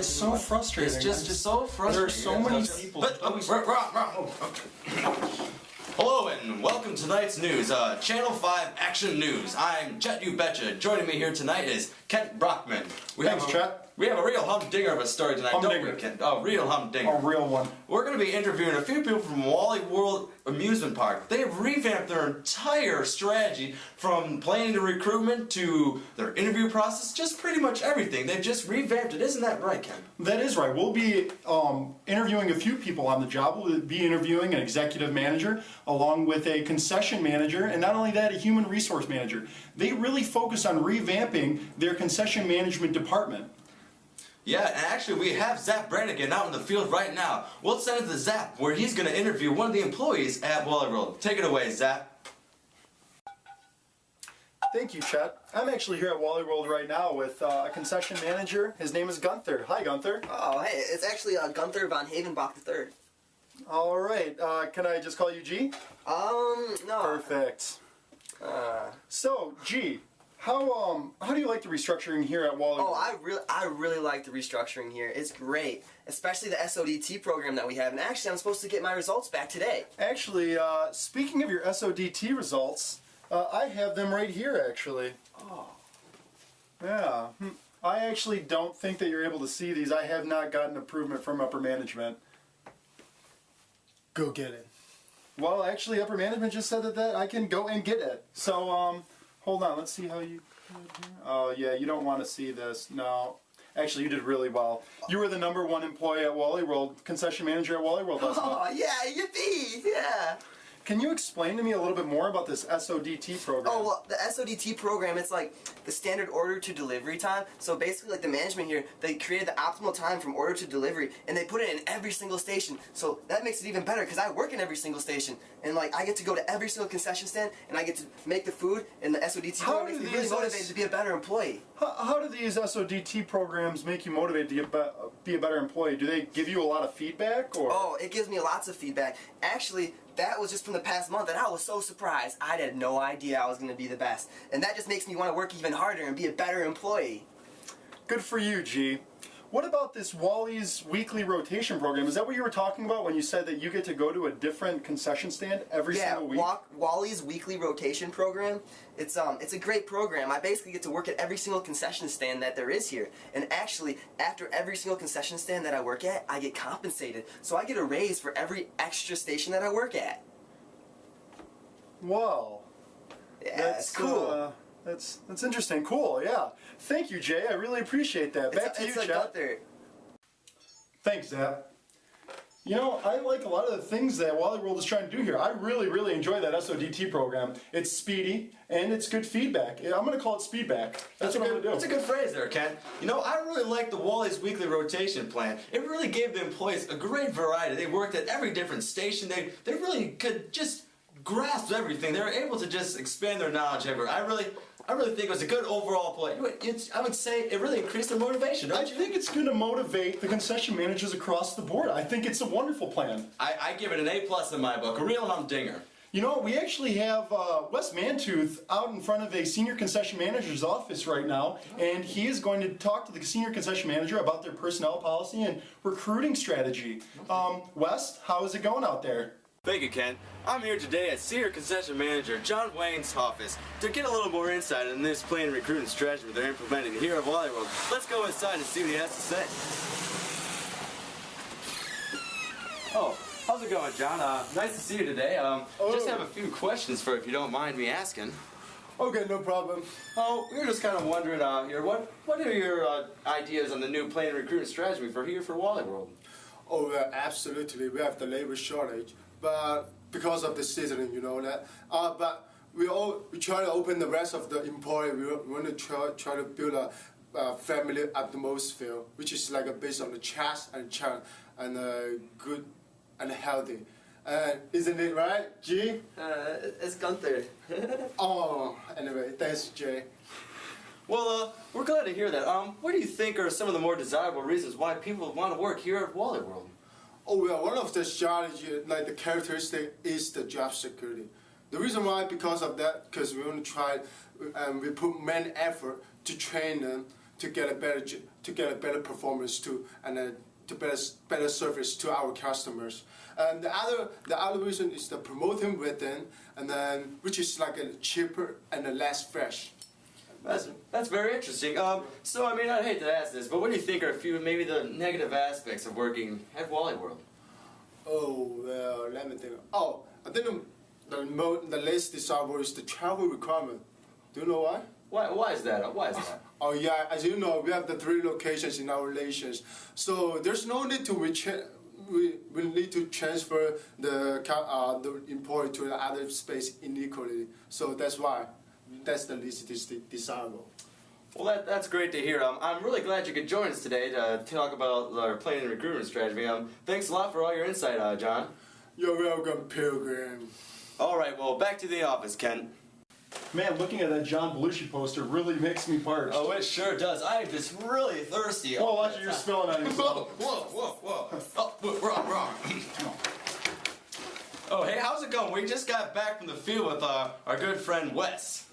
It's so frustrating. It's just so frustrating. There are so many people. Hello and welcome to tonight's news, Channel 5 Action News. I'm Jet You Betcha. Joining me here tonight is Kent Brockman. Thanks, Chet. We have a real humdinger of a story tonight, don't we, Kent? Oh, real humdinger. A real one. We're going to be interviewing a few people from Wally World Amusement Park. They have revamped their entire strategy from planning to recruitment to their interview process, just pretty much everything. They've just revamped it. Isn't that right, Ken? That is right. We'll be interviewing a few people on the job. We'll be interviewing an executive manager along with a concession manager, and not only that, a human resource manager. They really focus on revamping their concession management department. Yeah, and actually we have Zap Brannigan out in the field right now. We'll send it to Zap, where he's going to interview one of the employees at Wally World. Take it away, Zap. Thank you, Chet. I'm actually here at Wally World right now with a concession manager. His name is Gunther. Hi, Gunther. Oh, hey, it's actually Gunther von Havenbach III. All right. Can I just call you G? No. Perfect. So, G, how do you like the restructuring here at Wally World? Oh, I really like the restructuring here. It's great, especially the SODT program that we have. And actually, I'm supposed to get my results back today. Actually, speaking of your SODT results, I have them right here, actually. Oh. Yeah. I actually don't think that you're able to see these. I have not gotten improvement from upper management. Go get it. Well, actually, upper management just said that I can go and get it. So, hold on. Let's see how you... Oh, yeah, you don't want to see this. No. Actually, you did really well. You were the #1 employee at Wally World, concession manager at Wally World last month. Oh, yeah, yippee! Yeah. Can you explain to me a little bit more about this SODT program? Oh, well, the SODT program, it's like the standard order to delivery time. So basically, like the management here, they created the optimal time from order to delivery, and they put it in every single station. So that makes it even better, because I work in every single station. And like, I get to go to every single concession stand, and I get to make the food, and the SODT program makes me really motivated to be a better employee. How do these SODT programs make you motivated to be a better employee? Do they give you a lot of feedback? Or? Oh, it gives me lots of feedback. Actually, that was just from the past month, and I was so surprised. I had no idea I was going to be the best. And that just makes me want to work even harder and be a better employee. Good for you, G. What about this Wally's weekly rotation program? Is that what you were talking about when you said that you get to go to a different concession stand every single week? Yeah, Wally's weekly rotation program. It's a great program. I basically get to work at every single concession stand that there is here. And actually, after every single concession stand that I work at, I get compensated. So I get a raise for every extra station that I work at. Wow. Yeah, it's cool. That's interesting. Cool, yeah. Thank you, Jay. I really appreciate that. Back to you, Chad. Thanks, Zap. You know, I like a lot of the things that Wally World is trying to do here. I really enjoy that SODT program. It's speedy, and it's good feedback. I'm going to call it speedback. That's what I'm going to do. That's a good phrase there, Ken. You know, I really like the Wally's weekly rotation plan. It really gave the employees a great variety. They worked at every different station. They really could just grasp everything. They were able to just expand their knowledge everywhere. I really think it was a good overall play. I would say it really increased their motivation, don't you? I think it's going to motivate the concession managers across the board. I think it's a wonderful plan. I give it an A+ in my book. A real humdinger. You know, we actually have Wes Mantooth out in front of a senior concession manager's office right now, and he is going to talk to the senior concession manager about their personnel policy and recruiting strategy. Wes, how is it going out there? Thank you, Ken. I'm here today at Senior Concession Manager John Wayne's office to get a little more insight on this plan and recruiting strategy they're implementing here at Wally World. Let's go inside and see what he has to say. Oh, how's it going, John? Nice to see you today. Just have a few questions for you, if you don't mind me asking. Okay, no problem. Oh, we were just kind of wondering here, what are your ideas on the new plan and recruiting strategy for Wally World? Oh, well, absolutely. We have the labor shortage, but because of the season, you know that. But we try to open the rest of the employee. We want to try to build a family atmosphere, which is like based on the trust and good and healthy. Isn't it right, G? It's Gunther. Oh, anyway, thanks, Jay. Well, we're glad to hear that. What do you think are some of the more desirable reasons why people want to work here at Wally World? Oh, well, one of the strategy, like the characteristic, is the job security. The reason why, because of that, because we want to try, we put main effort to train them to get a better performance too, and to better service to our customers. And the other reason is the promoting within, and then which is like a cheaper and a less fresh. That's very interesting. So I mean, I'd hate to ask this, but what do you think are a few maybe the negative aspects of working at Wally World? Oh well, let me think. Oh, I think the least desirable is the travel requirement. Do you know why? Why is that? Why is that? Oh yeah, as you know, we have the 3 locations in our relations, so there's no need to we need to transfer the employee to the other space unequally. So that's why. That's the least desirable. Well, that's great to hear. I'm really glad you could join us today to talk about our planning and recruitment strategy. Thanks a lot for all your insight, John. You're welcome, Pilgrim. All right, well, back to the office, Ken. Man, looking at that John Belushi poster really makes me parched. Oh, it sure does. I am just really thirsty. Oh, watch it, you're spilling on yourself. Whoa. Oh, wrong. Oh, hey, how's it going? We just got back from the field with our good friend Wes.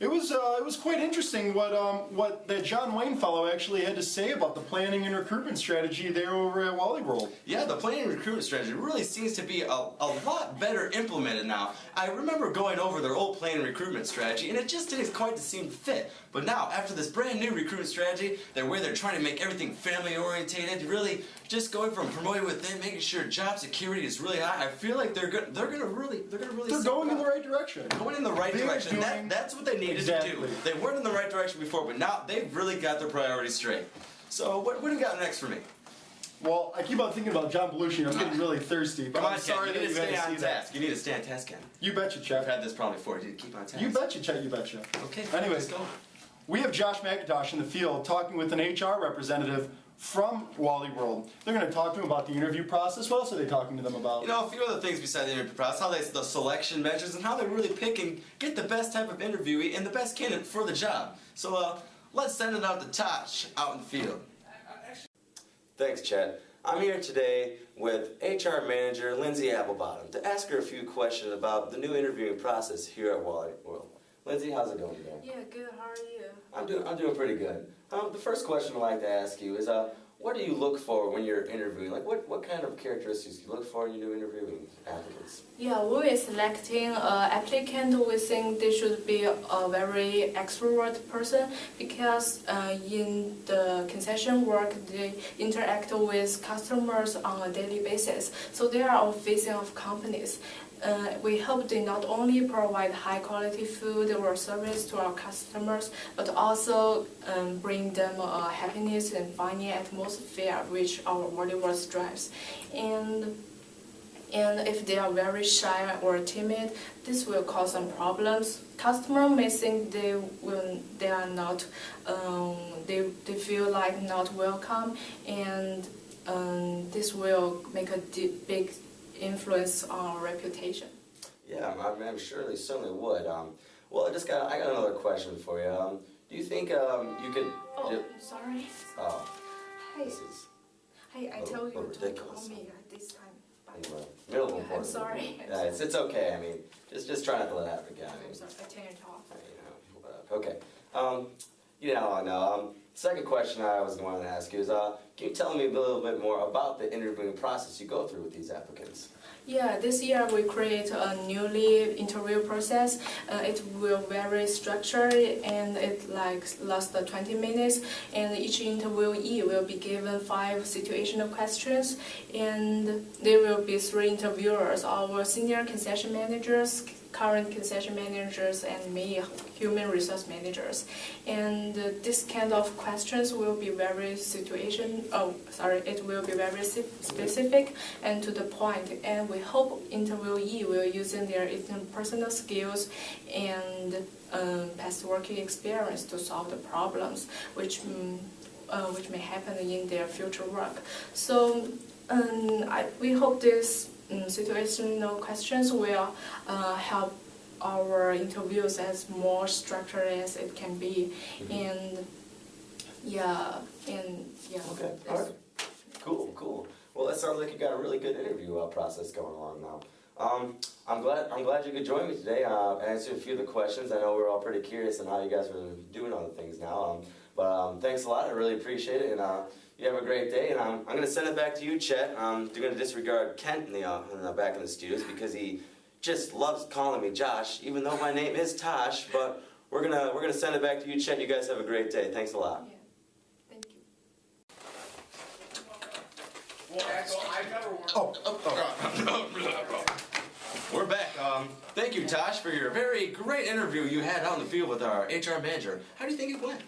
It was quite interesting what that John Wayne fellow actually had to say about the planning and recruitment strategy there over at Wally World. Yeah, the planning and recruitment strategy really seems to be a lot better implemented now. I remember going over their old planning and recruitment strategy, and it just didn't quite seem to fit. But now, after this brand new recruitment strategy, where they're trying to make everything family orientated, really just going from promoting within, making sure job security is really high. I feel like they're going in the right direction. Going in the right direction. That's what they needed to do. They weren't in the right direction before, but now they've really got their priorities straight. So what do you got next for me? Well, I keep on thinking about John Belushi, and I'm getting really thirsty. But I'm sorry that you had to see that. You need to stay on task, Ken. You betcha, Chet. I've had this problem before. You need to keep on task. You betcha, Chet. You betcha. Okay. Anyways, let's go. We have Josh McIntosh in the field talking with an HR representative from Wally World. They're going to talk to him about the interview process. What else are they talking to them about? You know, a few other things besides the interview process, the selection measures, and how they really pick and get the best type of interviewee and the best candidate for the job. So let's send it out to Tosh out in the field. Thanks, Chet. I'm here today with HR Manager Lindsay Applebottom to ask her a few questions about the new interviewing process here at Wally World. Lindsay, how's it going today? Yeah, good. How are you? I'm doing pretty good. The first question I'd like to ask you is, what do you look for when you're interviewing? Like, what kind of characteristics do you look for when you're interviewing applicants? Yeah, when we're selecting an applicant, we think they should be a very extrovert person because in the concession work, they interact with customers on a daily basis. So they are all facing off companies. We hope they not only provide high quality food or service to our customers, but also bring them happiness and funny atmosphere which our Wally World strives. And if they are very shy or timid, this will cause some problems. Customer may think they are not, they feel like not welcome, and this will make a big influence on our reputation. Yeah, I'm sure they certainly would. Well, I got another question for you. Do you think you could? Oh, sorry. Oh, Hey, this is I tell you to ridiculous. call me at this time. Anyway, middle of I'm sorry. Yeah, it's okay. I mean, just try not to let that happen again. I mean, I'm sorry. I turn it off. Okay. I know. Second question I was going to ask you is, can you tell me a little bit more about the interviewing process you go through with these applicants? Yeah, this year we create a newly interview process. It will very structured and it lasts 20 minutes. And each interviewee will be given 5 situational questions. And there will be 3 interviewers: our senior concession managers, current concession managers, and me, human resource managers. And this kind of questions will be very it will be very specific and to the point. And we hope interviewee will using their interpersonal skills and past working experience to solve the problems which may happen in their future work. So we hope this situational questions will help our interviews as more structured as it can be. And Okay, all right. Cool. Well, that sounds like you got a really good interview process going along now. I'm glad you could join me today. Answer a few of the questions. I know we're all pretty curious on how you guys are doing on things now. But thanks a lot. I really appreciate it, and you have a great day. And I'm going to send it back to you, Chet. You're going to disregard Kent in the back in the studios because he just loves calling me Josh, even though my name is Tosh. But we're gonna send it back to you, Chet. You guys have a great day. Thanks a lot. Yeah. Thank you. We're back. Thank you, Tosh, for your very great interview you had out in the field with our HR manager. How do you think it went?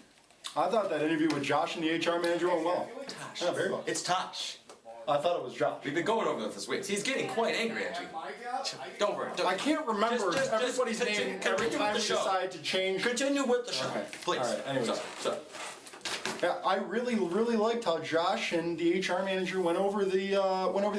I thought that interview with Josh and the HR manager went well. Tosh. Yeah, very well. It's Tosh. I thought it was Josh. We've been going over this week. He's getting quite angry at you. Don't worry. I can't remember everybody's name every time we decide to change. Continue with the show, Okay. please. All right, anyways. So. Yeah, I really liked how Josh and the HR manager went over the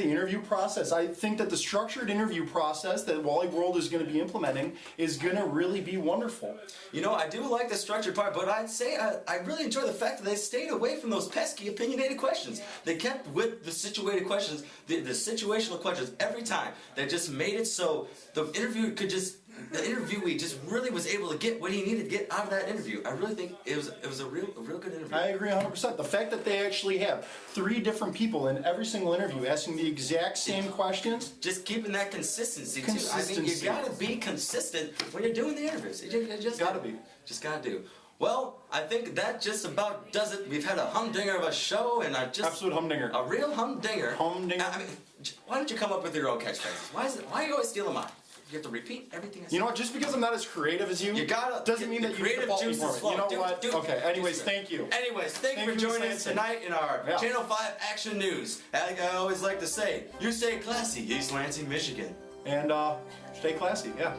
interview process. I think that the structured interview process that Wally World is going to be implementing is going to really be wonderful. You know, I do like the structured part, but I'd say I really enjoy the fact that they stayed away from those pesky opinionated questions. They kept with the situated questions, the situational questions every time. They just made it so the interviewee just really was able to get what he needed to get out of that interview. I really think it was a real good interview. I agree 100%. The fact that they actually have 3 different people in every single interview asking the exact same questions. Just keeping that consistency too. I mean, you gotta be consistent when you're doing the interviews. You just gotta be. Just gotta do. Well, I think that just about does it. We've had a humdinger of a show, and absolute humdinger. A real humdinger. Humdinger. I mean, why don't you come up with your own catchphrases? Why are you always stealing mine? You have to repeat everything I say. You know what? Just because I'm not as creative as you, doesn't mean that you creative default me juice for is it. flowing. You know what? Okay. Anyways, thank you. Anyways, thank you for joining us tonight in our Channel 5 Action News. Like I always like to say, you stay classy, East Lansing, Michigan. And stay classy. Yeah.